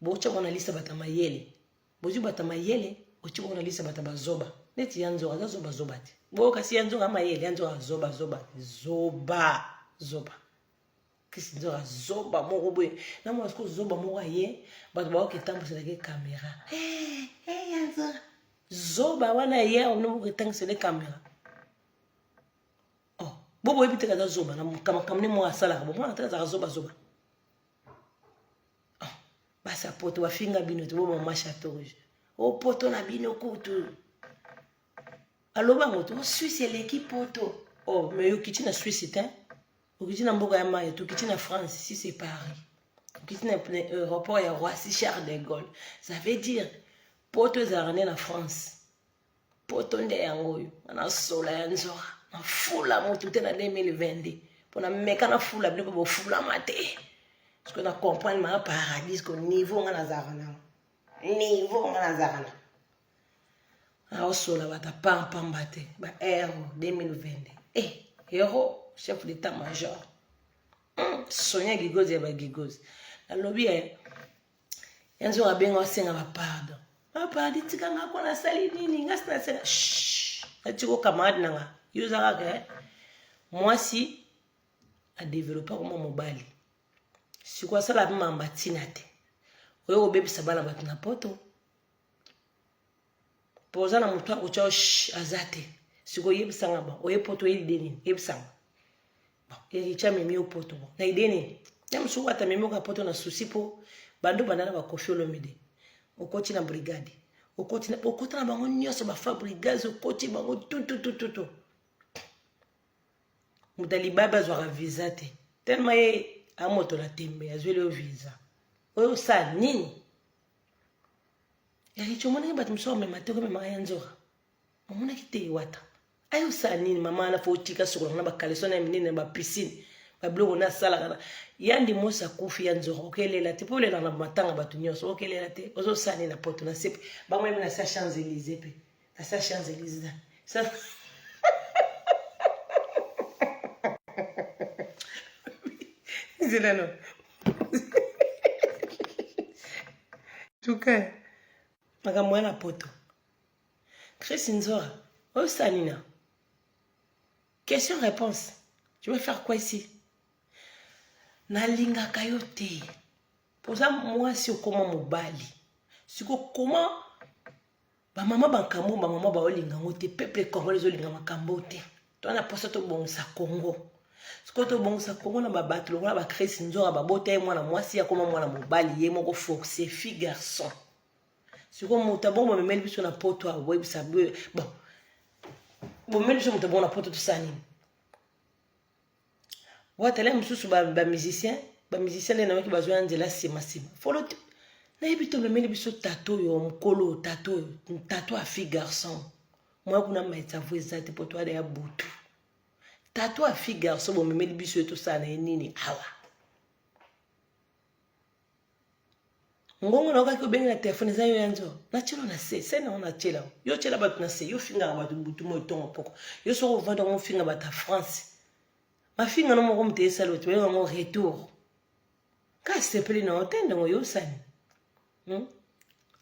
bocha kona lisa batama yele boju batama yele ochi kona lisa bataba zoba neti yanzo za zoba zoba ti bo kasi yanzo ama yele yanzo zoba zoba zoba kisi nzo zoba moko boye na mo asko zoba moko ye bato ba oketambo c'est la caméra yanzo zoba wana ye on mo ketambo c'est la caméra oh bobo ebite ka zoba na kamne mo asala bo mo na za zoba basa poto wa finga bino to bo mama chateau rouge o poto na bino kutu aloba moto Suisse l'équipe poto oh mais yo kiti na Suisse hein au kiti na mboka ya maye to kiti na France si c'est Paris au kiti na aéroport ya Roissy Charles de Gaulle ça veut dire poto za rane na France poto nde yango yo na sola ya nzora na fula moto te na 2022 pona meka na fula bino bo fula mate. Parce que nous comprenons le paradis, que niveau on a zarana. Niveau on a zarana. Alors, sur la bata, pam bate. Ba héros 2020. Héros, chef d'état-major. Sonia Gigoz et ba Gigoz. La lobby est. Yanzo a bien aussi un pardon. Pardon, tu as un peu de sali nini, ngas na sena. Shh. Tu as camarade nanga. Yuzara ke. Moi si a développé comme mobile. Si quoi ça la mamba tinate oyo obebisa bana batu na poto poza na mutu ako chao azate siko yebisanga ba oye poto yideni yebisanga ba ericha memi poto na ideni nyamsu wata memi ka poto na susipo bando bandana ba Koffi Olomide okoti na brigade okoti na bango nyoso ba fa brigade okoti bango tutu mutali baba zwa visa te tellement ye amoto la tembe azwele o visa oyo sa nini ya kichomone bat mso me mateko me maya nzora mona kite wata ayo sa nini mama na fotika soko na ba kaleso na minene ba piscine ba blogo na sala kana yandi mosa kufi ya nzora okelela te po lela na matanga batu nyoso okelela te ozo sa nini na poto na sepe ba mo na sa Champs-Élysées pe na sa Champs-Élysées ça c'est non. Tout cas, makambo na poto. Chris Nzora, oh Sanina. Question-réponse. Tu veux faire quoi ici? Nalinga kayote. Pour ça, moi, si on comment mobali. Si on comment, ba maman bankambo, ba maman ba olinga ngote, peuple congolais olinga makambo te. Toi na posa to bon sa Congo. Skoto bon sa Congo na ba batlo na ba Chris Nzora ba bota mwana mwasi ya koma mwana mobali ye moko forcer fille garçon. Siko mutabon mo memeli biso na poto a web sabwe bon. Bon memeli biso mutabon na poto to sani. Watele mususu ba musicien le na weki bazwa nzela sima. Follow na ebito memeli biso tato yo mkolo tato a fille garçon. Moi kuna maitsa voisate poto ya butu. Tato a fille garçon bon memeli biso to sana nini awa. Ngongo na okaki obengi na telefone za yo yanzo na chelo na se na ona chela yo chela batu na se yo finga batu butu mo tongo poko yo so vanda mo finga bata France ma finga no mo mte salo to yo mo retour ka se peli na hotel ngo yo sani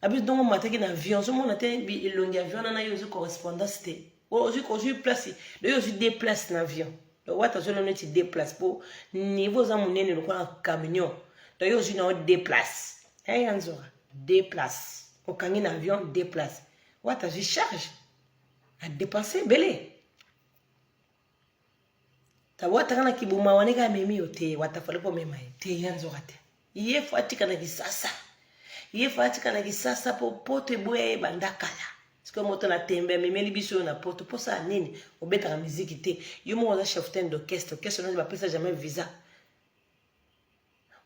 abi dongo mataki na avion so mo na te bi longi avion na yo zo correspondance te o zo place le yo zo déplace na avion le wata zo no ti déplace po niveau za munene lo kwa camion to yo zo na déplace. Hey Nzora, déplace. Au kangi avion, déplace. What as you charge? À dépenser, belé. Ta wata kana kibuma waneka mimi yote, watafale po mema te Nzora te. Iye fatika na kisasa. Iye fatika na kisasa po poto boye bandakala. Siko moto na tembe memeli biso na poto po sa nini? Obeta na musique te. Yo mo za chef d'orchestre, orchestre no ba pesa jamais visa.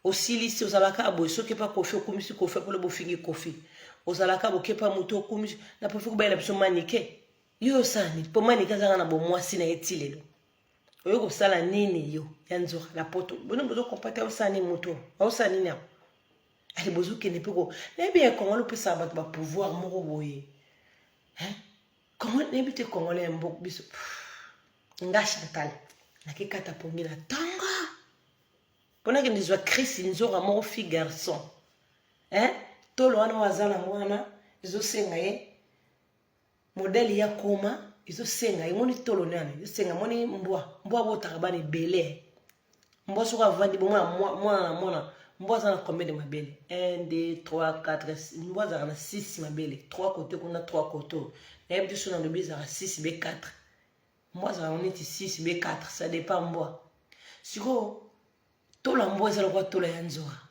Aussi lisi ozalaka aboy soki pa Koffi okomisi Koffi pour le bofingi Koffi ozalaka bokepa moto okomisi na pofi kubayela biso manike yo sani po manike zanga na bo mwasi na etilelo oyo ko sala nini yo ya Nzora la poto bono bozo compata osani moto osani nya ali bozo kene peko na bien Congolais pesa ba pouvoir moko boye hein comment n'habite Congolais mbok biso nga Chantal na kikata pongi na tanga. Pendant que nous avons Chris Nzora, mon fille garçon. Hein? tolo wana wazana mwana izo senga ye modèle ya koma izo senga ye ngoni tolo nani izo senga moni mbwa botaka bana ebele mbwa soka vandi bo mwana mbwa zana combien de mabele 1 2 3 4 mbwa zana 6 mabele 3 côté kuna 3 côté na yebi so na lobi zana 6 be 4 mbwa zana neti 6 be 4 ça dépend mbwa siko tola mbwa ezala kwa tola ya nzora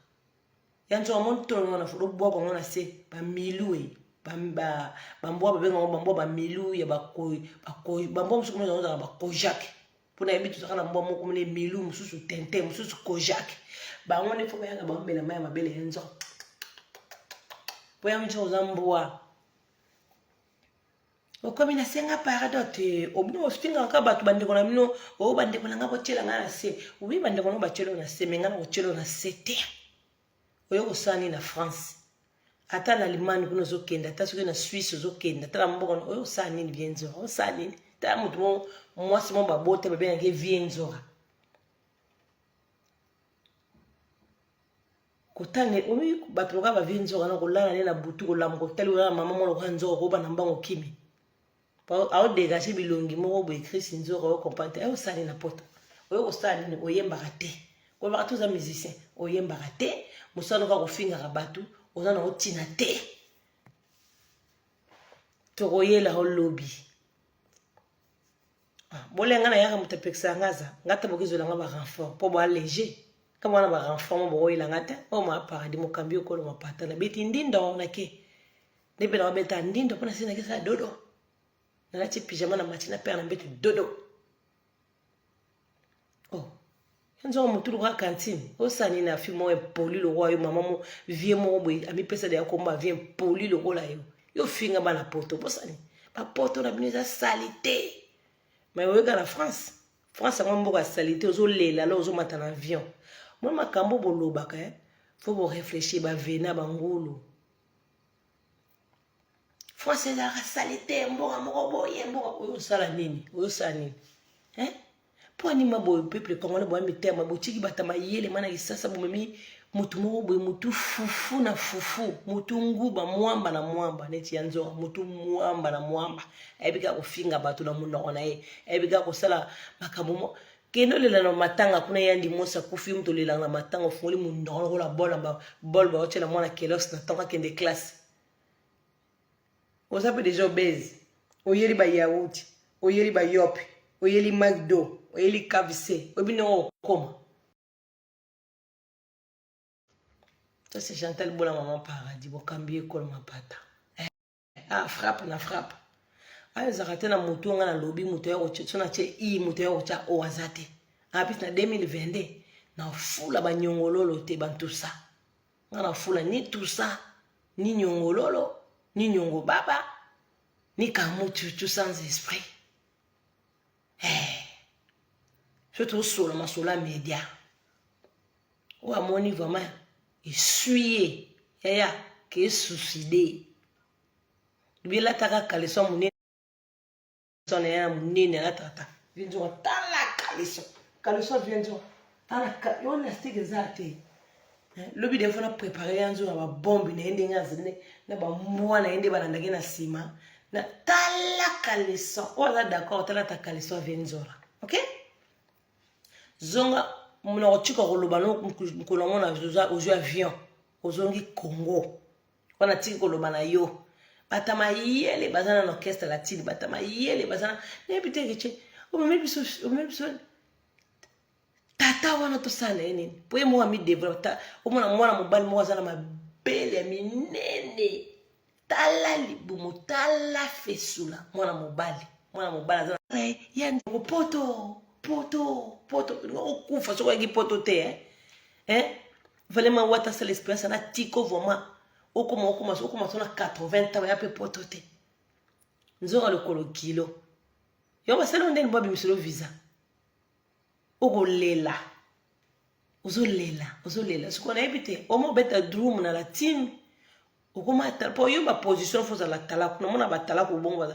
mon tola wana fo bwa ko ngona se ba milue bambwa babenga bambwa ba milu ya bakoi bambwa musuku mona zana ba kojak pona yebi to kana mbwa moko mone milu mususu tente mususu kojak bango ne fo bayanga bambela maya mabele ya nzora poya mcho zambwa okomi na senga paradote obino ostinga ka batu bandeko na mino o bandeko na ngabo chela ngana se ubi bandeko no bachelo na se mengana ko chelo na sete oyo kosani na France ata na Allemagne kuno zokenda ata soki na Suisse zokenda ata mboka oyo sani ni bienzo o sani ta mutu mwasi mo babote babe ngeke vienzo kotane omi batu ka ba vienzo kana kolala ne na butu kolamba ko tali wala mama mo ko nzo ko bana mbango kimi ao dégager bilongi moko bo écrit sinzoro o compante o sali na poto oyo ko sali ni oyemba te ko ba tous za musicien oyemba te musano ka ko finga ka batu ozana otina te to koyela ho lobby bolenga na yaka mutapekisa ngaza ngata bokizo langa ba renfort po bo alléger kama wana ba renfort mo bo yela ngata o ma paradis mo kambio ko lo mapata na beti ndindo na ke nebe na beta ndindo pona sina kesa dodo na ti pyjama na matina père na beti dodo oh nzo mutulu kwa cantine osani na fi mo e poli lo wa yo mama mo vie mo bo ami pesa de akomba vie poli lo la yo finga bana poto bosani ba poto na bino za salité mais oyo na France ngo mboka salité ozo lela lo ozo mata na avion mo makambo bolobaka faut bo réfléchir ba vena bangulu France la salité mboka moko boye mboka oyo sala nini oyo sala nini po anima bo peuple congolais bo mitema bo tiki batama yele mana isasa bo memi mutu moko bo mutu fufu na fufu mutu nguba mwamba na mwamba neti yanzo mutu mwamba na mwamba ebika kofinga batu na munoko na ye ebika kosala makambo keno lela na matanga kuna yandi mosa kufi mto lela na matanga foli munoko la bol ba otela mwana kelos na tonga kende classe on s'appelle déjà obèse oyeli ba yaourt oyeli ba yop oyeli McDo oyeli KFC obino koma ça c'est Chantal Bola maman paradis bo cambier école mapata frappe na frappe ayo zakate na mutu nga na lobby mutu ya kocho na che I mutu ya kocha o azate apis na 2022 na fula ba nyongololo te bantusa nga na fula ni tusa ni nyongololo ni nyongo baba ni kamutu sans esprit surtout sur la masola média ou à mon niveau vraiment essuyé ya qui est suicidé lui la taka kaleso munene sonne ya munene la tata vinzo tala kaleso vinzo tala yo na stick exacte lobi defo na préparer yanzo na ba bombe na ende ngazine na ba mwana ende balandaki na sima na tala kaleso wala d'accord tala ta kaleso vinzo OK zonga muna ochika koloba no kolongo na ozo avion ozongi Congo wana tiki koloba na yo batama yele bazana na orchestre latine batama yele bazana ne biteke o mebiso tata wana to sana nini po mo ami developta o mona mwana mobali mo azana mabele minene tala libumu tala fesula mwana mobali azana ya poto okufa soko yaki poto te vraiment wata sala expérience na tiko vraiment okoma sona 80 ans ya pe poto te nzora lokolo kilo yo baselo ndeni bobi misolo visa okolela ozolela siko na ebite omo beta drum na la team okoma po yo ba position foza la tala kuna mona batala ko bongo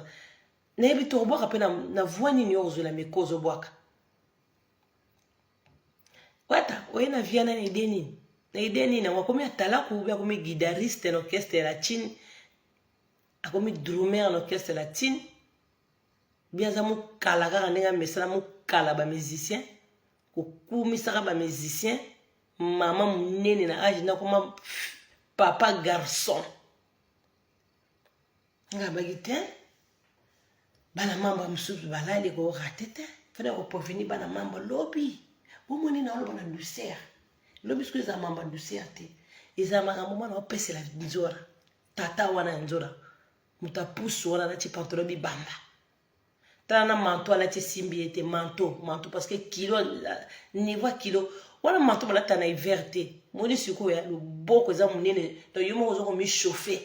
na ebite obwaka pe na voix nini yo ozola mekozo bwaka wata oyena viana ni deni na idée nini nango akomi atalaku ube akomi guitariste na orchestre latine akomi drummer na orchestre latine bien aza mokala kaka ndenge amesala mokala bamusicien kokumisaka bamusicien mama monene na age nakoma papa garçon nga baki te bana mambo ya mosusu balali korate te fana koproveni bana mambo lobi bomoni na oloba na douceur lobi siku eza mambo ya douceur te eza makambo mwana opesela nzora tata wana ya nzora moto apusu wana nati pantolo bibamba tala na manto alati simbi ete manto parce que kilo niveau ya kilo wana manto balata na hiver te moni sikoyo ya loboko eza monene donc yo moko ozoko michauffe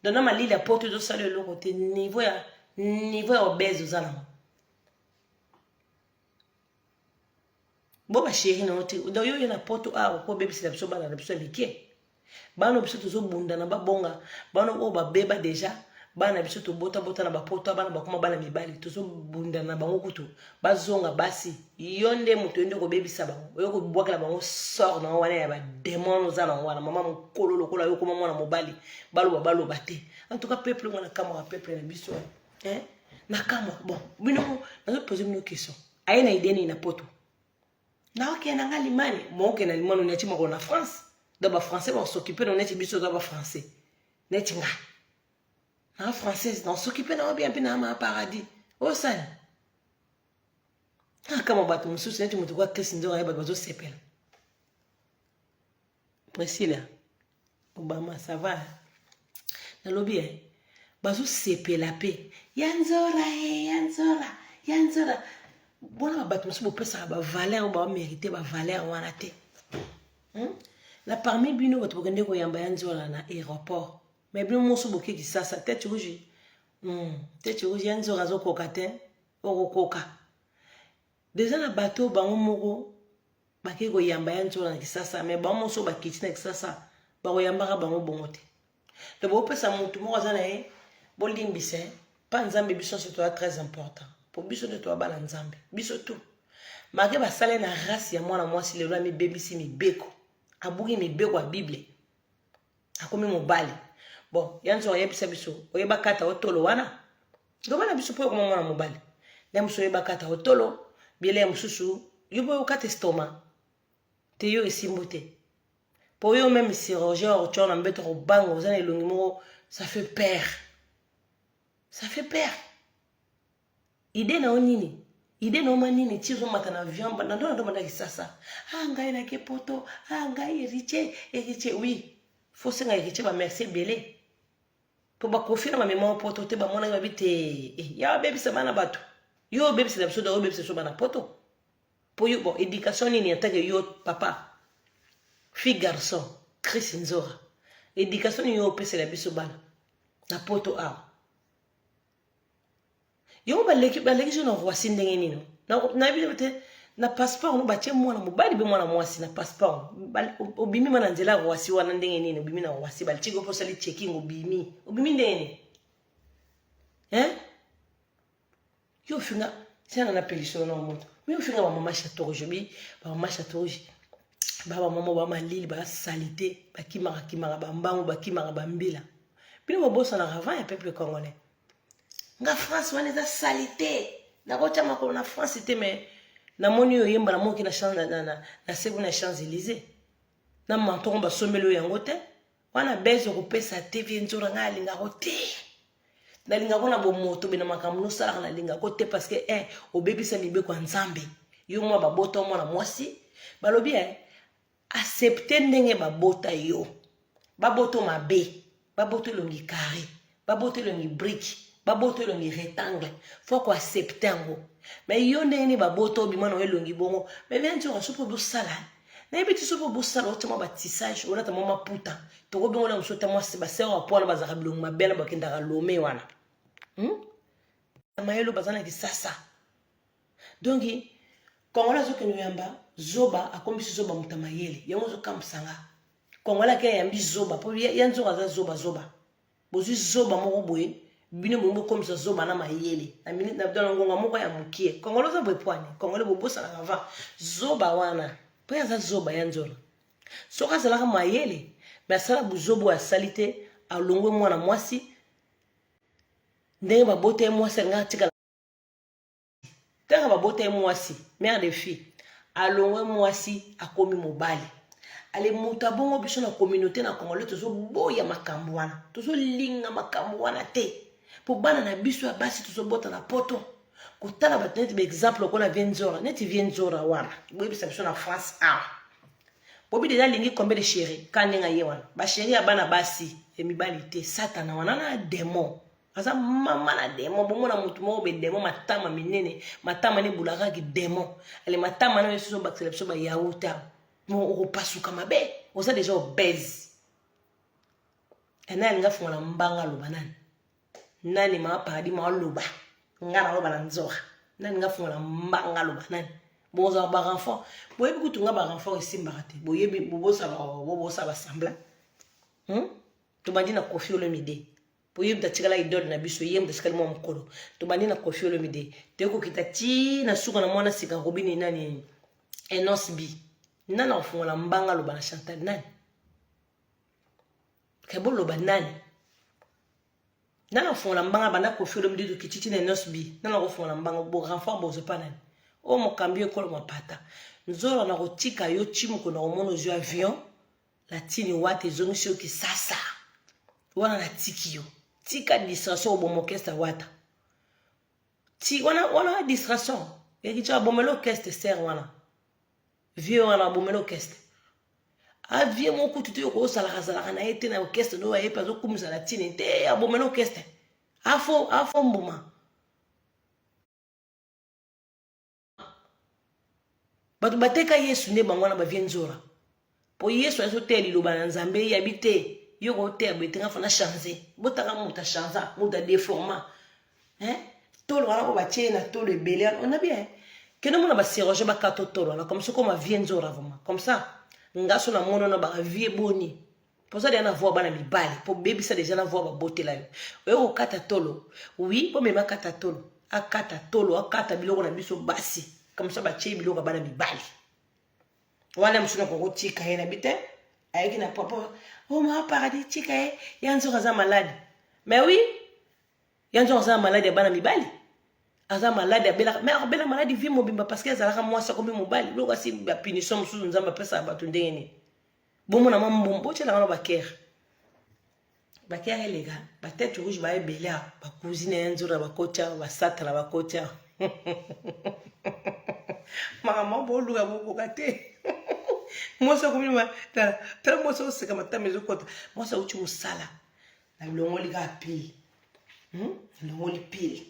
donc na malili ya poto ezosala eloko te niveau ya obese oza nango bo basheri nango te donc yo ye na poto awa po obebisela biso bana na biso ya mike bana biso tozobunda na babonga bana oyo babeba deja bana biso tobota na bapoto bana bakoma bana mibali tozobunda na bango kutu bazonga basi yo nde moto yo nde kobebisa bango oyo kobwakela bango sort na wana ya bademon oza nango wana mama mokolo lokola yo koma mwana mobali baloba te en tout cas peuple mwana kamwa peuple na biso na kamwa bon bino nazopose bino question aye na idée nini na poto naokende nanga limani mookende na limani oneti moko na France donc bafrançais baosoccupe na oneti biso oza bafrançais neti nga na française na s'occuper na bien pina ma paradis o sani kama bato mosusu neti moto kwa Christ nzora bato bazosepela Priscilla Obama ça va nalobi bazosepela pe yanzora bona bato mosusu bopesaka bavaleur bamérite bavaleur wana te na parmi bino bato bokende koyamba yanzora na aéroport mais bien mosu boke ki sasa tête rouge yanzo razo koka te okokoka déjà na bateau bango moko bake ko yamba yanzo na kisasa mais bango mosu bakiti na kisasa ba ko yamba bango bongo te to bo pesa mutu moko za na ye bolimbise pa nzambe biso c'est très important pour biso de toi bala nzambe biso tout mage ba sale na race ya mwana mwasi lelo mi bebisi mi beko abugi mi beko a bible akomi mobali bon yanzo oyebisa biso oyeba kata otolo wana ngobana biso po ko mwana mobali le muso oyeba kata otolo biele mususu yobo okata estoma te yo esimbo te po yo même chirurgien ochona mbeto ko bango zana elongi moko ça fait peur idée na onini idée na manini tizo mata na viamba na ndo na kisasa ngai na kepoto ngai héritier oui faut senga héritier ba merci belé pour ba confirmer ma mémoire poto te ba mona babite ya bebisa bana bato yo bebisa la biso da bebisa so bana poto pour yo bon éducation ni en tant que yo papa fille garçon Chris Nzora éducation ni yo pesa la biso bana na poto a yo ba leki jo na voici ndenge nino na bite na passeport no batie mwana mobali be mwana mwasi na passeport obimi mana nzela wasi wana ndenge nini obimi na wasi balitigo po sali checking obimi ndenge yo finga sana na pelisho na moto mi finga ba mama chateau bi ba mama chateau ba mama ba malili ba salité ba kimara ba mbango ba kimara ba mbila bino bobosa na ravant ya peuple congolais nga France wana za salité na kocha makolo na France te mais na moni yo yemba na moki na champs na sebu na Champs-Élysées na mantongo ba sombelo yango te wana bezo kopesa TV nzora ngali ngako te na linga kona bo moto bina makambo no sala na linga ko te parce que obebisa mibe kwa nzambe yo mwa babota mwana mwasi balobi accepter ndenge babota yo baboto mabe baboto longi carré baboto longi brique baboto longi rectangle faut ko accepter ngo mais yo ndeni baboto bimana elongi bongo mais bien tu rasupo bo sala na ebiti sopo bo sala otama ba tissage ona tama maputa to ko bongo na msota mwasi ba sero apona bazaka bilongo mabela bakendaka lome wana mayelo bazana kisasa donc kongola zokeno yamba zoba akombisi zoba mutamayele yango zokamsanga kongola ke yambi zoba po yanzo za zoba bozi zoba moko boye bino mo komisa zoba na mayele na minute na bdala ngonga moko ya mukie kongola zo bwepwani kongola bobosa na avant zoba wana po yanza zoba yanzola soka zalaka mayele mais asala buzobo ya salite alongwe mwana mwasi ndenge babota mwasi nga tika tanga babota mwasi mère de fille alongwe mwasi akomi mobali ale muta bongo biso na communauté na congolais tozo boya makambo wana tozo linga makambo wana te po bana na biso ya basi tozo bota na poto kotala bato neti exemple ko na vienzora neti vienzora wana boyebisa biso na France bobi deja lingi combien de chéri kandenga ye wana ba chéri ya bana basi emibali te satana wana na démon aza mama na démon bongo na mutu moko be démon matama minene matama ne bulaka ki démon ale matama na biso bakela biso ba yaouta mo okopasuka mabe oza deja obèse ena linga fungola mbanga loba nani ma paradis ma loba ngana loba na nzora nani nga fungola mbanga loba nani boza ba renfort boyebi kutunga ba renfort esimbaka te boyebi bobosa basambla tobandi na Koffi Olomide boyebi tatikala idole na biso yemba tatikali mwa mokolo tobandi na Koffi Olomide tekokita ti na suka na mwana sika robini nani enosbi nana ofungola mbanga loba na Chantal nani kebo loba nani nana ofungola mbanga banda Koffi Olomide to kititi na enosbi nana ofungola mbanga bo renfort bozo pa nani o mokambi ekolo mapata nzora na kotika yo chimuko na omona ozwi avion la tini wate ezongisi yo kisasa wana na tiki yo tika distraction obomokesta wata ti wana distraction ekicha bomelo orchestre ser wana vieux wana bomelo orchestre avion moko tutu yo kosalaka na ete na orchestre no ayepa azokumisa la tini te abomelo orchestre afo mbuma bato bateka Yesu nde bango na bavie nzora po Yesu azoteya liloba na Nzambe yabi te yo koteya betenga fana changer botaka muta changer muta déforma tolo wana ko batie na tolo ebele on a bien que nous mona ba siroje ba kato tolo na comme ça comme vie nzora vraiment comme ça ngaso na mono na ba vie boni pour ça na voix bana mibali po baby ça déjà na voix ba botela yo ko kata tolo oui po mema kata tolo akata biloko na biso basi comme ça batie biloko bana mibali wana msuna ko tika ye na bite ayeki na papa oh ma paradis tika ye yanzo kaza malade mais oui yanzo kaza malade bana mibali aza malade abela mais abela malade vie mobimba parce que azalaka mwasa komi mobali loko asi ba punition musuzu nzamba pesa bato ndenge bomo na mambombo tshela bana bakere les gars ba tête rouge ba ebela ba cousine yanzo na bakocha ba satana bakocha mama boluka bokoka te moso komi ma tala moso seka matame zokota moso uchi musala na bilongoli ka pile bilongoli pile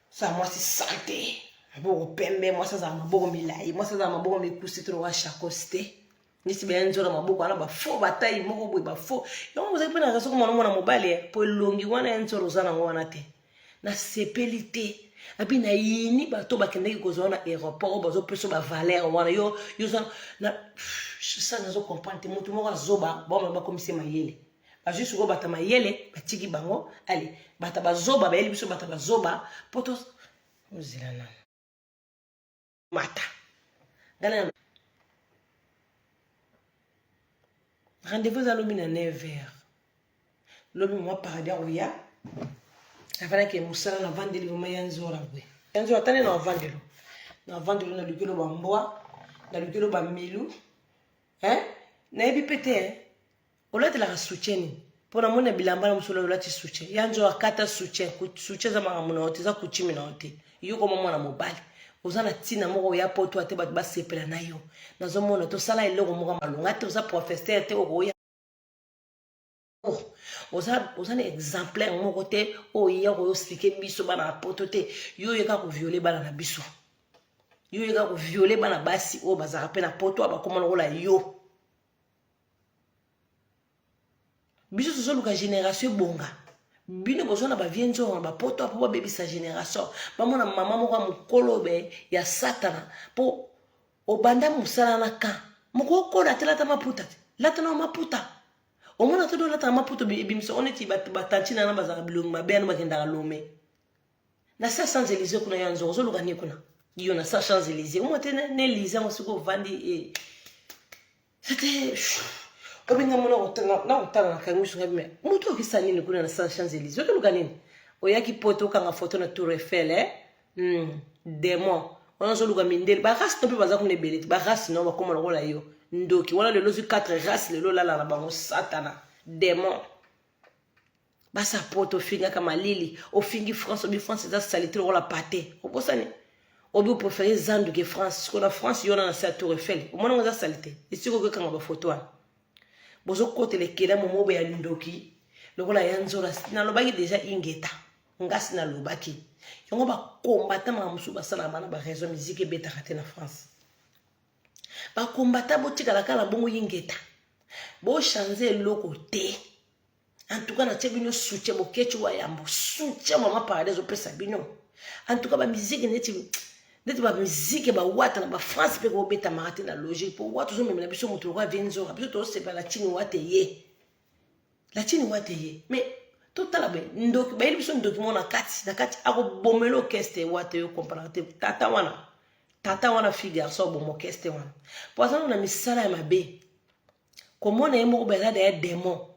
sa mosi santé boko pembe moso za maboko milai moso za maboko mikusi tro wa chakoste nisi benzo na maboko ana ba fo batai moko boy ba fo yo mozo pena kaso ko mona mobali po longi wana enzo rozana wana te na sepelite abi na yini bato bakendeki kozwa na aéroport bazo peso ba valeur wana yo na ça nazo comprendre mutu moko zoba ba bakomisi mayele ba juste ko bata mayele batiki bango allez bata bazoba ba yeli biso bata bazoba poto ozilana mata ngana rendez-vous à l'homme à 9h l'homme moi paradis oya afana ke musala na vandeli vuma yanzora bwe yanzora tane na vandelo na lukelo ba mbwa na lukelo ba milu na ebi pete olate la soutien pour na mona bilamba na musolo olate soutien yanzora kata soutien za mama mona otiza kuchimi na ote yo ko mama na mobali ozana tina moko ya poto ate ba sepela na yo nazo mona to sala eloko moko malunga te oza professeur te oya oza un exemplaire mon côté o ya ko expliquer biso bana poto te yo yeka ko violer bana na biso yo yeka ko violer bana basi o bazaka pe na poto abakoma lokola yo biso so luka génération bonga bino bozona ba vienzo na ba poto apo ba bebisa génération bamona mama moko mukolobe ya satana po obanda musala na ka moko ko la tela ta maputa la tena maputa omona todo la ta maputo bimso oneti batanchina na bazaka bilongo mabena bakenda lome na sa Champs-Élysées kuna yanzo zo luka ni kuna yo na sa Champs-Élysées omo te ne Élysées mo siko vandi c'était obinga mona otana na kangu sunga me mutu okisani ni kuna na Champs-Élysées okuluka nini oyaki poto okanga photo na Tour Eiffel démon on zo luka mindeli ba race tope baza kuna ebele ba race no bakoma lokola yo ndoki wana lelo zu 4 race lelo lala na bango satana démon basa poto finga kama lili ofingi France obi France za salité lokola pâté obosani obi préférer Zandu que France parce que la France yona na sa Tour Eiffel au moins on za salité ici ko kanga ba photo wana bozo kote le kela momo be ya ndoki lokola yanzola na lobaki déjà ingeta ngasi na lobaki yongo ba combattant ma musu basala bana ba raison musique beta kate na France ba combattant botika la kala bongo ingeta bo changer loko te en tout cas na tebino soutien bo kechu wa yambo soutien mama paradise opesa bino en tout cas ba musique neti ba musique ba wata na ba France pe ko beta marate na logique pour watu zo memela biso mutu kwa venzo biso to se pa la chini wate ye la chini wate ye mais totala be ndoki ba biso ndoki mona kati na kati ako bomelo keste wate yo comprendre tata wana fille garçon bomo keste wana pour ça on a misala ya mabe comment na yemo ba da ya démon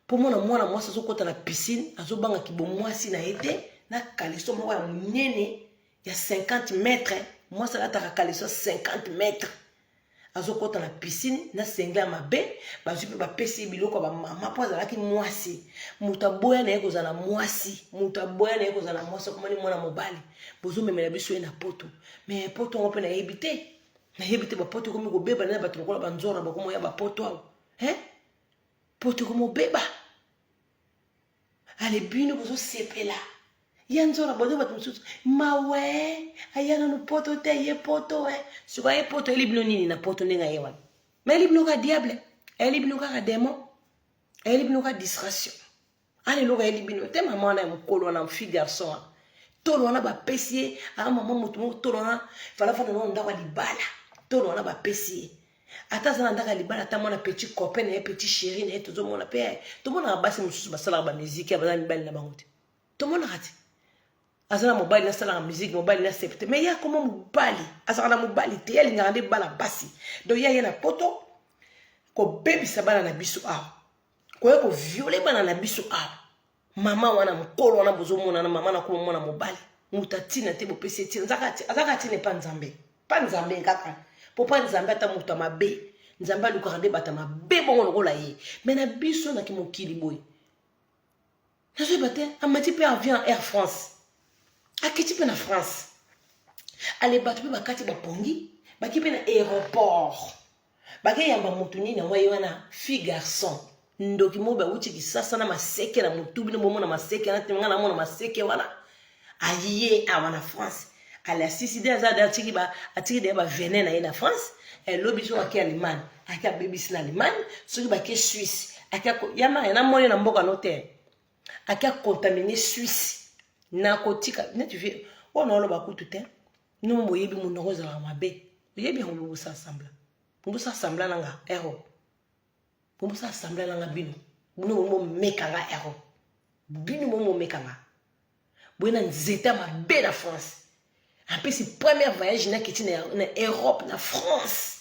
pour mona mwana mwasi zo kota na piscine azo banga kibomwasi na ete na kaliso moko ya munene ya 50 mètres moi ça la kaliso 50 mètres azo kota na piscine na sengle ya mabe bazupi ba pesi biloko ba mama po azalaki mwasi mutaboya na yeko zana mwasi mutaboya na yeko zana mwasi komani mwana mobali bozo memela biso na poto mais poto on peut na yebite ba poto komi ko beba na bato kola banzora ba komo ya ba poto awo poto komo beba ale bino bozo sepela yanzora bozo bato mususu mawe ayana no poto te ye poto suka ye poto elibino nini na poto nenga yewan mais elibino ka diable elibino ka démon elibino ka distraction ale loka elibino te mama na mukolo na fille garçon tolo na ba pesier mama mutu tolo na fala no ndaka libala tolo na ba pesier ata zana ndaka libala ta mona petit copain et petit chéri na tozo mona pe to mona basi mususu basala ba musique ya bazana mibali na bangote to mona kati azana mobali na sala musique mobali na septe mais ya comment mobali azana mobali te yali ngande bala basi donc ya na poto ko baby sabana na biso ko violer bana na biso mama wana mkolo wana bozo mona na mama na ko mona mobali mutatina te bo pesi ti azakati ne pa nzambe kaka po pa nzambe ata mutu mabe nzambe lukande bata mabe bongo lokola ye mais na biso na ki mokili boy na zo bate amati pe avion Air France akiti pe na France ale batu pe bakati bapongi baki pe na aéroport baki yamba mutu nini na wayi wana fille garçon ndoki mo ba uti kisasa na maseke na mutu bino bomo na maseke na tinga na mona maseke wana ayiye awana France ale asiside azada atiki de ba venin na ina France et lobiso aki Allemagne aki babisi na Allemagne soki baki Suisse aki yama na moni na mboka note aki contaminer Suisse na kotika netu vi ona lo bakutu te no moyebi munoko za mabe yebi ngo busa sambla nanga ero busa sambla nanga bino mo mekanga ero bino mo mekanga bwena nzeta mabe na France en plus c'est premier voyage na kiti na Europe na France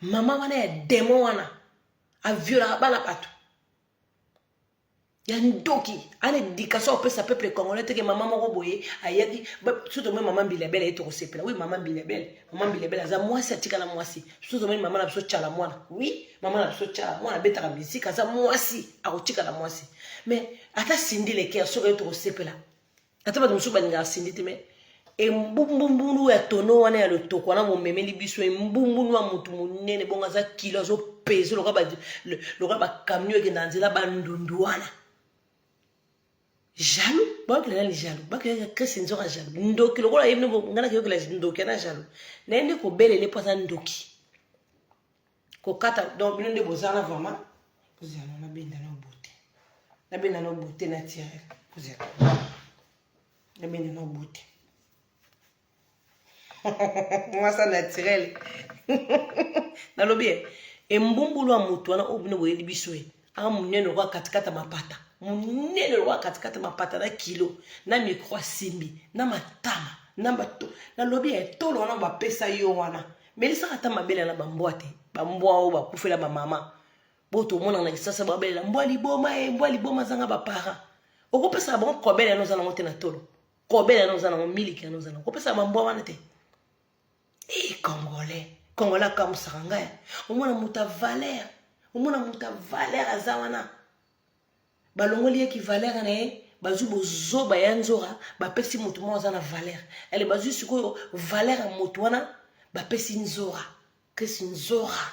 mama wana ya démon wana a viola bala pato ya ndoki ane dikasa opesa peuple congolais teke mama moko boye ayaki surtout même maman bilebele eto kosepela oui maman bilebele aza mwasi atika na mwasi surtout même maman na biso tchala mwana oui maman na biso tchala mwana betaka musique aza mwasi akotika na mwasi mais ata sindi le cœur soki eto kosepela ata bato mosusu balinga sindi te mais embumbunu ya tono wana ya lotoko wana momemeli biso embumbunu wa mutu munene bonga za kilo zo peso loka ba camion ekenda nzela bandundu wana jaloux bakela ni jaloux bakela krisi nzoka jaloux ndoki lokola yebne ngana ke yokela ndoki na jaloux na ende ko belele poza ndoki ko kata donc bino nde bozana vraiment bozana na benda no beauté naturel bozana na benda no beauté moi ça naturel na lobie embumbulu wa mutu wana obino boyeli biswe munene kwa katikata mapata munene kwa katikata mapata na kilo na micro simbi na matama na bato na lobie tolo wana ba pesa yo wana melisa ata mabele na bambwa te bambwa oyo bakufela bamama bo tomona na kisasa babelela mbwa liboma zanga bapara okopesa bango kobele ya noza nango te na tolo kobele ya noza nango miliki ya noza nango okopesa bambwa wana te congolais akamusaka ngai omona moto ya valeur aza wana balongoli ye ki valeur na ye bazwi bozoba ya nzora bapesi moto moko aza na valeur ele bazwi sikoyo valeur ya moto wana bapesi nzora krisi nzora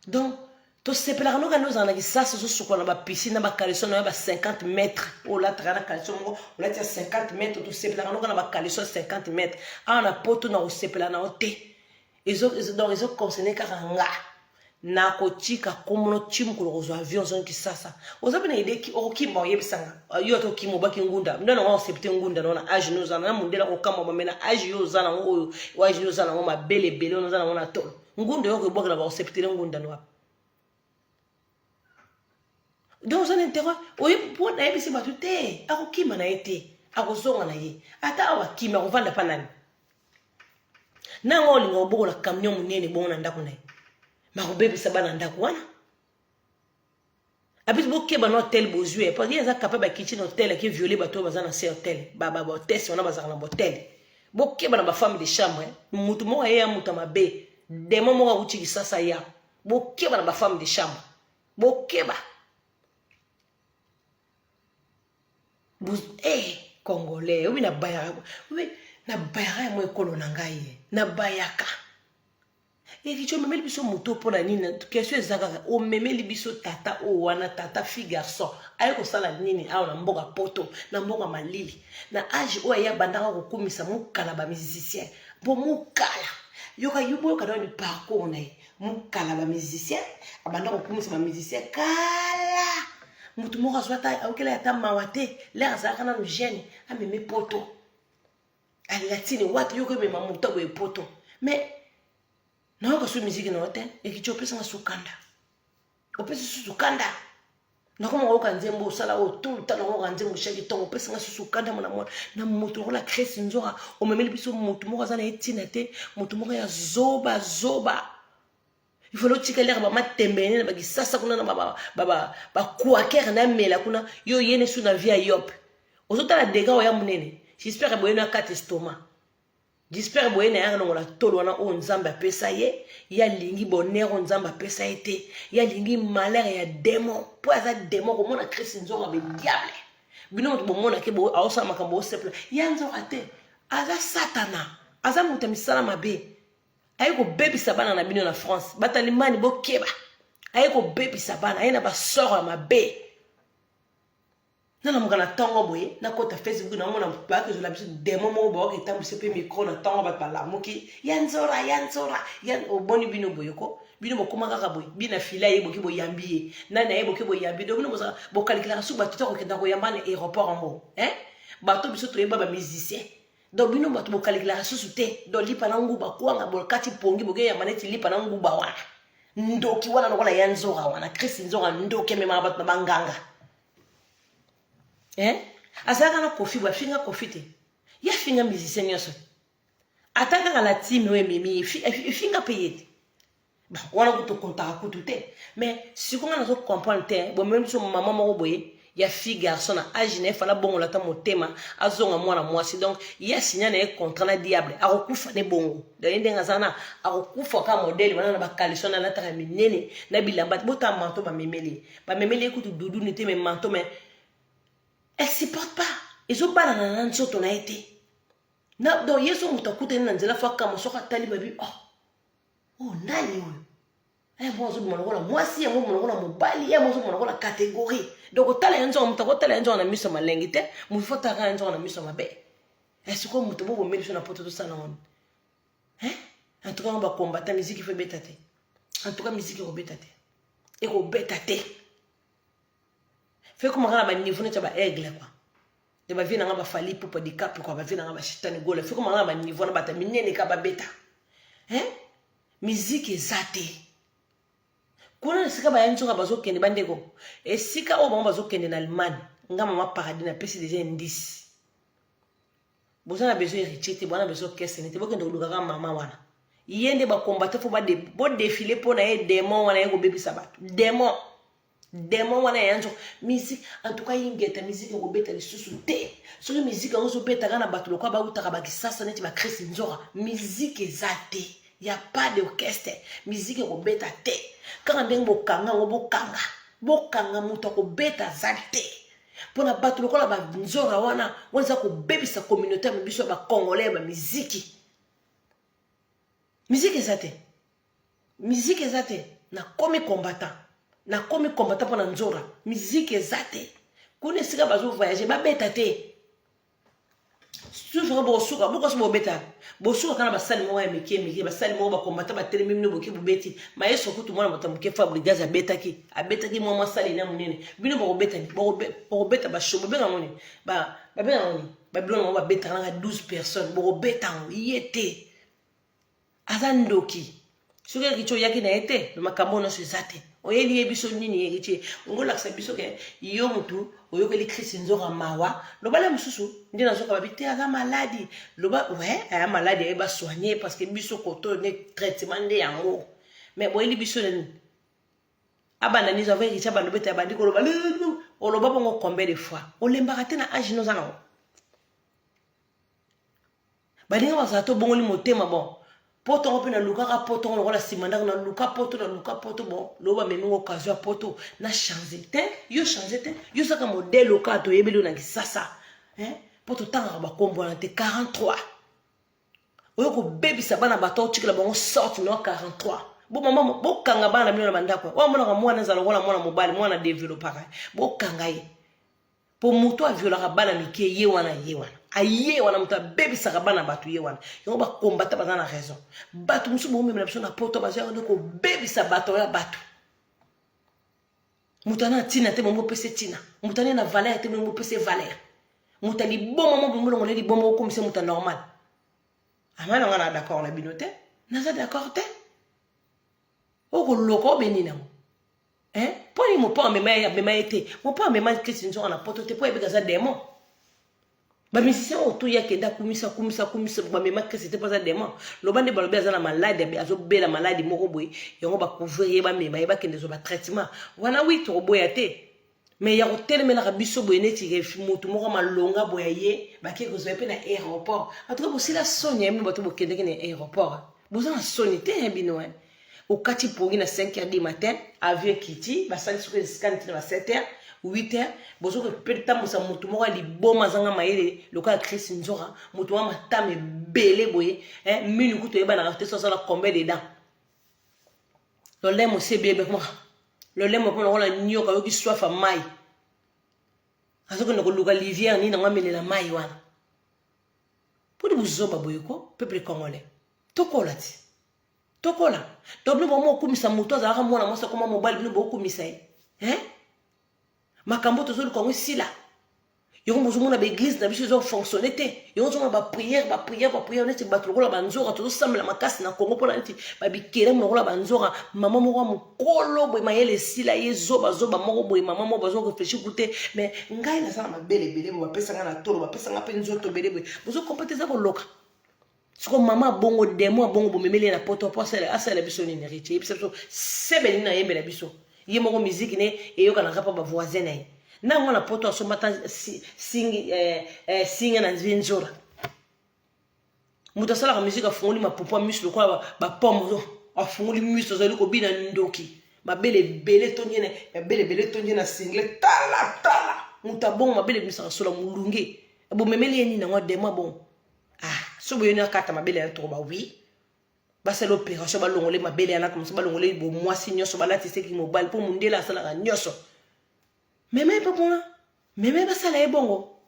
donc tosepelaka noka nde ozala na kisasa ozosukola na bapisine na bakaleso na yo ba 50 mètres olataka na kaleso moko olati ya 50 mètres tosepelaka noka na bakaleso ya 50 mètres awa na poto na kosepela na yo te donc ezoconcerne kaka nga na kotika komono timukolo kozwa avion zongi kisasa oza mpe na ide okokimba oyebisanga yo ate okima obaki ngunda ndo nango osepte ngunda naona age no ozala na mundela kokamba bame na age yo oza nango oyo age yo oza nango mabelebele ono oza nango na tolo ngunda yo koebwakela baoseptele ngunda no wapi donc oza na intérêt oyepo nayebisi bato te akokima na ye te akozonga na ye ata awa akimi akovanda mpa nani nango olinga obokola camion monene bongo na ndako na ye makobebisa bana ndako wana apesi bokeba na hotel bozwi parce que eza capable bakitchen hotel ake viole bato oyo baza na se hotel bahotese wana bazalaka na botel bokeba na bafemme de chambre mutu moko aye ya mutu ya mabe demo moko akuti kisasa ya bokeba na bafemme de chambre bokeba congolais obi na bayaka ya mo ekolo na ngai na bayaka ekicho omemeli biso moto mpona nini question eza kaka omemeli biso tata oyo wana tata fille garçon aye kosala nini awa na mboka poto na mboka malili na age oyo aye abandaka kokumisa mokala bamusicien mpo mokala yoka na ni parcours na ye mokala bamusicien abanda kokumisa bamusicien kala mutu moko azwa ata aokela ata mawa te lere azalaka nano gene ameme poto alatini wati yoko emema moto boye poto mais nayoka su miziki na yo te ekichi opesanga sukanda opesi susu kanda nakoma oyoka nzembo osala oyo tout le temps nakoyoka nzembo shaki ntongo opesanga susu kanda mona mwana na moto lokola kresi nzora omemeli biso motu moko aza na ye ntina te motu moko ya zoba il faut lotika lere bamatembene na bakisasa kuna na bakuakere na mela kuna yo yene su na vie ya yope ozotala dega oya monene j'espère boye na kati estoma j'espère boye na yaka longola tolo wana oyo nzambe apesa ye ya lingi bonheur oyo nzambe apesa ye te ya lingi malheur ya démon mpo aza démon komona krisi nzonga bediable bino moto bomonake aosala makambo osepela ya nzonga te aza satana aza moto ya misala mabe aye kobebisa bana na bino na France batalimani bokeba aye kobebisa bana aye na basoro ya mabe nana moka na ntongo boye nakota Facebook namona bakezola biso demo moko boyoka etambwisa mpe micro na ntongo bato balamuki ya nzora oboni bino boye ko bino bokoma kaka boye bina fila ayeboki boyambi ye nani ayeboki boyambi do bino bokalikilaka suku bato tokokenda koyamba na aéroport yango bato biso toyeba bamusicien donc bino bato bokalikilaka susu te do lipa na nguba kwanga bokati pongi bokeyamba neti lipa na nguba wana ndoki wana lokola ya nzora wana krisi nzora ndoki ememaka bato na banganga azalaka na kofi boye afinga kofi te ye afinga musicien nyonso ata kaka na time oyo ememi efinga mpe ye te wana kutokontaka kutu te mais sikonga nazocomprendre te bomemi biso mama moko boye ya fille garçon na age na ye fala bongo lata motema azonga mwana mwasi donc ye asinya na ye contrat na diable akokufa ne bongo daye ndenge aza na akokufa ka modele wana na bakaleso na lataka minene na bilamba bota manto bamemeli ye kutu duduni te mais manto mais elle supporte pas ezobalana na nzoto na ye te donc ye so moto akutani na nzela fo akama soko atali babi nani oyo mo azobima lokola mwasi yango mo lokola mobali ye mo azobima lokola catégorie donc otala ye nzonga moto akotala ye nzonga na miso malengi te moto fo talaka ye nzonga na miso mabe sikoyo moto bobomeli biso na poto tosala ngoni en tout cas ngo bakombata miziki fo ebeta te en tout cas miziki ekobeta te ekobeta te fe komaka na baniveau neti ya baaigle kwa de bavie nanga bafali pupa dikape kwa bavie nanga bashitani gola fe komaka na baniveau na bata minene ka babeta miziki eza te kuna esika baya nzoka bazokende bandeko esika oyo bango bazokende na Allemagne nga mama paradis napesi deja indisi Vous avez besoin de richesse, vous avez besoin de caisse, vous avez besoin de maman. Yende ba combattre faut ba défiler pour na démon wana yego baby sabat. Démon wana yanjo musique en tout cas yingeta musique ngo beta li susu te. So musique ngo so beta kana batu lokwa ba utaka ba kisasa neti ba Chris Nzora. Musique ezate. Y a pas d'orchestre. Musique ngo beta te. Quand ndenge bokanga ngo bokanga. Bokanga muto ko beta zate. Pona batu lokwa ba Nzora wana wanza ko baby sa communauté mbiso ba congolais ba musique. Musique ezate. Musique ezate. Na komi combattant. Na komi combattant pour Nzora. Musique ezate. Kone sika bazo voyager ba beta te. Toujours bosuka, beaucoup so beta. Bosuka kana ba sali mo ya meke ba sali mo ba combattant ba tele mimi no boki bobeti. Ma yeso kutu mwana matamuke Fabregas abetaki mo sali na munene. Bino ba beta ba shobo benga ngoni. Ba benga ngoni. Ba bilon ba beta na 12 personnes. Bo beta yete. Azandoki. Suke kicho yaki na ete, no makambo no sezate. Oyeli ebiso nini yekiche. Ngola ksa biso ke yo mutu, oyokeli Chris Nzora mawa. Loba mususu, ndi nazoka babite aza maladi. Loba ouais, aya maladi eba soigner parce que biso koto ne traitement de yango. Mais boyeli biso ne abana nizo avec kicha bando bete abandi ko loba. Oloba bongo combien de fois. Olembaka te na age no zanga. Badinga basato bongo li motema bon. Poto on peut na luka poto on la simanda na luka poto bon loba memi occasion poto na changer te yo changer te yo saka modèle loka to yebeli na kisasa poto tanga ba kombo na te 43 oyo ko baby sabana bato tikela bango sorte no 43 bo mama bo kanga bana mino na bandako wa mona mwana za longola mwana mobali mwana developer bo kanga ye po muto a viola bana mike ye wana aye wana muta baby sakabana batu ye wana yo ba combattre bazana raison batu musu bo meme na biso na poto bazo ko baby sa bato ya batu mutana tina te mo pese tina mutana na valeur te mo pese valeur mutali bon mo bo ngoleli bon mo comme c'est muta normal amana ngana d'accord na binote na za d'accord te o ko loko benina poni mo pa mema ete mo pa mema Chris Nzora na poto te po ebeka za démon ba musicien oto ya kenda kumisa ba mema Chris te pas za démon lo bande ba lobe za na malade be azo bela malade moko boy yango ba couvrir ba mema ba kende zo ba traitement wana wi to boya te mais ya hotel mela ka biso boy neti ke moto moko malonga boya ye ba ke ko zo pe na aéroport en tout cas bo sila sonya mi bato bo kende ke na aéroport bo za soni te bino au kati pour na 5h du matin avion kiti ba sali suko scan na 7h 8h bozo ko peta musa mutu moko li boma zanga maele loka Chris Nzora mutu wa matame belé boye minu kuto yeba na rafte so la combien de dents lo lemo se bebe mo lo lemo ko na nyoka yoki soif mai azoko no luka livière ni na ngamelela mai wana pour buzoba boye ko peuple congolais tokolati tokola donc nous bon kumisa moto azaka mwana mwasa koma mobile bino bo kumisa makambo to zo ko sila yoko mozo mona ba église na biso zo fonctionner te yoko zo ba prière neti batlokola banzora to samela makasi na Congo pona neti ba bikere mokola banzora mama moko mokolo boy mayele sila yezoba moko boy mama moko bazo réfléchir goûter mais ngai na sana mabele bele bo pesa nga na tolo ba pesa nga pe nzoto bele boy bozo compéteza ko loka. Siko mama bongo demo bongo bomemele na poto po asala biso ni héritier biso sebeli na yembe la biso ye moko musique ne eyoka na kapa ba voisin na ye na ngona poto so mata singa na Nzora muta sala ka musique afungoli mapopo muscle ko ba pomme afungoli muscle zo liko bina ndoki mabele bele tonye na single tala muta bongo mabele bisa sola mulunge bomemele ni na ngwa demo bongo so boyoni akata mabele ya to ba oui ba c'est l'opération ba longole mabele ya na comme ça ba longole bo mwasi nyoso ba lati seki mobile pour mundela sala ka nyoso meme pa bona meme ba sala e bongo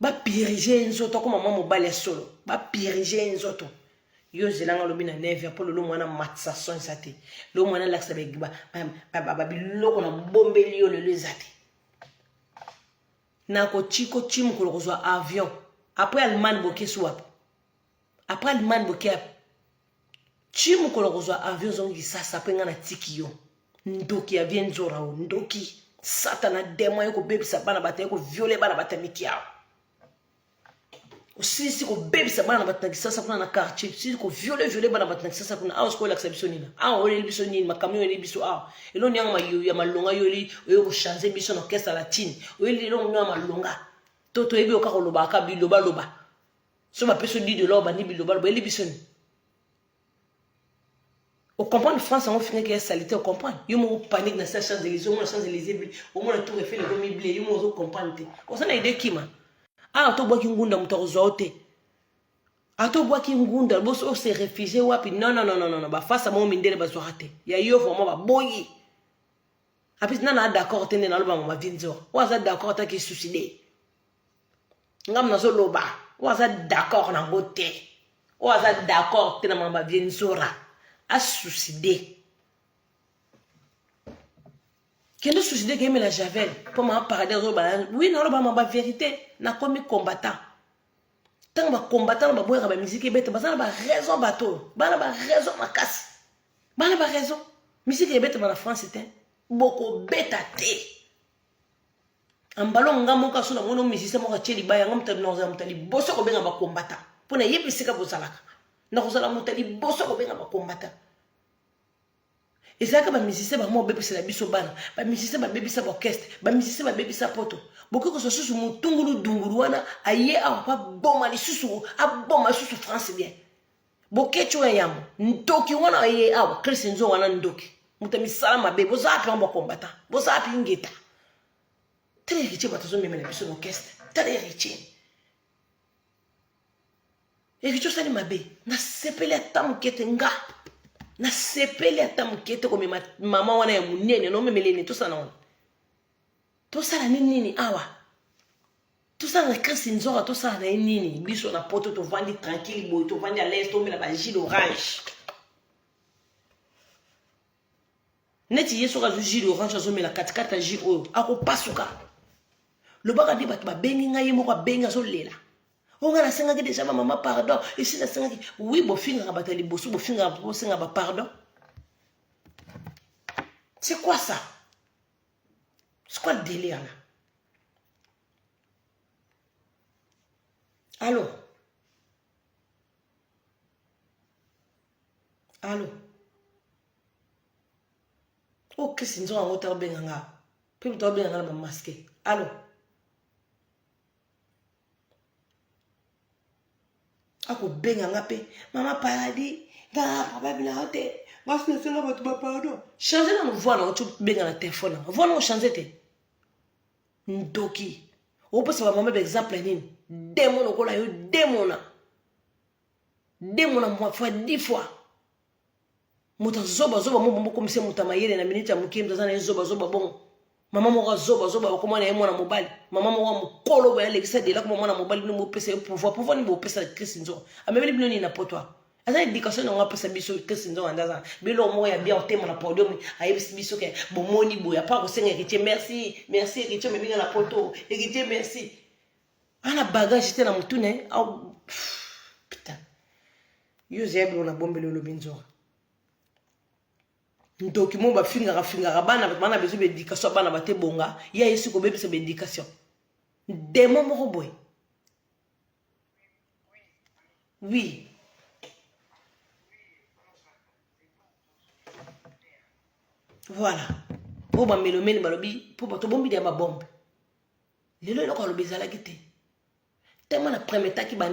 ba piriger nzoto comme maman mobile ya solo ba piriger nzoto yo zelanga lobi na neve pour lo mwana matsa son sate lo mwana laksa be ba biloko na bombeli yo le zate na ko chiko chimu ko zo avion après Allemagne boké swap après Allemagne boké chimu ko zo avion zongi sasa penga na tiki yo ndoki avion Nzora ndoki satana demo yoko baby sabana bata yoko violer bana bata mikia si ko bebisa bana batna kisasa kuna na quartier si ko violer bana batna kisasa kuna awo ko la exception na ole biso nini makamyo ele biso elo nyanga mayu ya malonga yoli oyo ko changer biso na orchestre latine oyo lo nyanga malonga toto ebi okako loba ka biloba loba so ba peso di de loba ni biloba loba ele biso ni o comprendre France on finit que salité on comprend yo mo panique na Champs-Élysées on Champs-Élysées au moins tout refait le comme blé yo mo comprendre on ça na idée kima to boki ngunda mutakozwa te to boki ngunda boso se réfugié wapi non ba face à mon mindele bazwa te ya yo vraiment ba boyi apis nana d'accord tene na loba mama vinzo waza d'accord ta ki suicide ngam na zo loba waza d'accord na ngote waza d'accord tene mama vinzo ra a suicide kendo suicide que me la javel pour ma parader oui non loba mama vérité na komi combattant tant ba combattant ba boya ba musique bête ba ba raison bateau ba raison makasi ba raison musique bête ba la France c'était beaucoup bête té ambalo ngamo ka suna mono musicien mo ka cheli ba ngam tan no zam tali boso ko benga ba combattant pona yebi sika bo salaka na ko sala mo tali boso ko benga ba combattant et ça que ba musicien ba mo bebe la biso bana ba musicien ba bebe sa orchestre ba musicien ba bebe sa poto beaucoup que ce soit mutungulu dunguru wana aye a pa boma li susu a boma susu France bien bokecho yamo ndoki wana aye a Christian zo wana ndoki mutami salama be boza pa mbo combattant boza pa ngeta très riche batazo memela biso orchestre très riche et riche sali mabe na sepele tamukete nga na sepele tamukete ko mama wana ya munene no memelene to sana wana to sala nini awa to sala kasi nzora to sala nini biso na poto to vandi tranquille boy to vandi à l'aise to mela ba jus d'orange neti yeso ka jus d'orange azo mela katikata jus oyo akopasuka le baka di bat ba bengi ngai mo ka benga zo lela onga na senga ki déjà maman pardon ici na senga ki oui bo finga ka batali bosu bo finga bo senga ba pardon c'est quoi ça? C'est quoi le délire là? Allô? Allô? Oh, qu'est-ce qu'ils ont en hauteur benganga? Puis tu as bien un masqué. Allô? Ako benganga pe. Maman paradis. Ga papa bina hote. Moi je ne sais pas tu pardon. Changer la voix na tu benganga téléphone. Voix na changer te. Ndoki. O peut savoir maman exemple nini. Démon okola yo démon. Démon moi fois 10 fois. Muta zoba mo comme c'est muta mayele na minute ya mukim tazana zoba bon. Maman mo zoba ko mwana yemo na mobile. Maman mo mukolo ba lekisa de la ko mwana mobile no mo pesa pouvoir ni bo pesa Christinzo. Amebeli bino ni na potwa. Asa éducation na ngapesa biso Christinzo andaza. Bilo mo ya bien en thème na podium ayebisi biso ke bomoni boya pa ko senga héritier merci héritier me binga na poto héritier merci. Ana bagage te na mutune au putain. Yo zeblo na bombe le binzo. Ndoki mo ba finga bana bezo be éducation bana bate bonga ya yesu ko bebisa be éducation demo mo boy oui voilà po ba melomeni balobi po ba to bombi dia ba bombe lelo loko lo bezala kite tellement na premier temps ki ba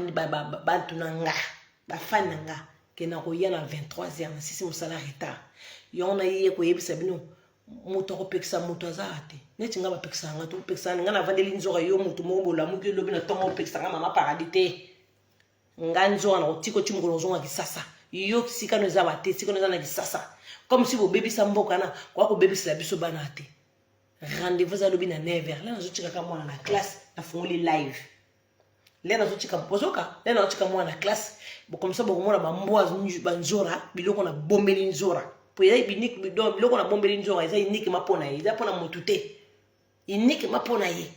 tunanga ba fananga kena ko yana 23h na sisi musala retard yona yeye ko yebisa bino moto ko pekisa moto azate neti nga ba pekisa nga to pekisa nga na vandeli nzoka yo moto mo bola muki lobi na tongo pekisa nga mama paradis te nga nzoka na otiko chimukolo zonga kisasa yo sika no za bate sika no za na kisasa comme si bo bebisa mboka na kwa ko bebisa biso bana te rendez-vous za lobi na 9h là nazo tika ka mwana na classe na fungoli live lena zo tika pozoka lena zo tika mwana na classe bo comme ça bo mona ba mbwa banzora biloko na bombeli nzora po ya binik bidon biloko na bombeli nzora eza unique mapona ye eza pona motute unique mapona ye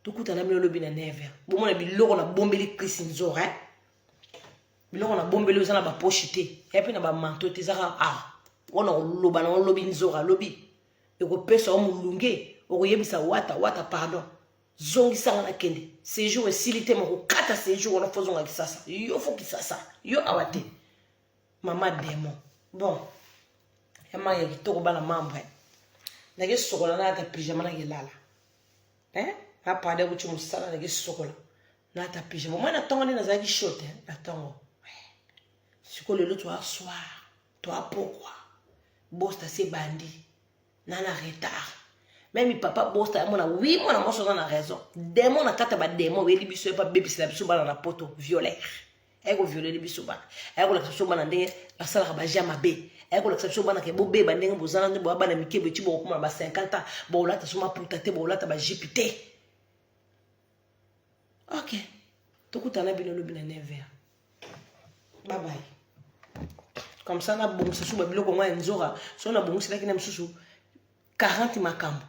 tukuta na milo lobi na 9h bo mona biloko na bombeli Chris nzora biloko na bombeli eza na ba pochite ya pe na ba manteau te zaka ona loba na lobi nzora lobi eko pesa o mulunge oko yebisa wata pardon zongi sanga na kende séjour esilité moko kata séjour on a fozonga kisasa yo fo kisasa yo awate mama démon bon yama ya kitoko bana mambre na ke sokola na ta pyjama na gelala na pande ku chumusala na ke sokola na ta pyjama moi na tongo na zaki short na tongo sikolo le toi soir toi pourquoi bosta c'est bandi na retard. Même papa bosta mona oui mona mo sona na raison. Démon na kata ba démon we libiso pa baby c'est la biso bana na poto violer. Ego violer libiso bana. Ego la biso bana ndenge la sala ba jama be. Ego la biso bana ke bo be ba ndenge bozana ndenge bo bana mikebe ti bo kuma ba 50 ans. Bo la ta soma puta te bo la ta ba jipité. OK. Tokutana bino lo bina 9h. Bye bye. Comme ça na bon ça sou ba biloko ngwa nzora. So na bon c'est là ki na msusu 40 makambo.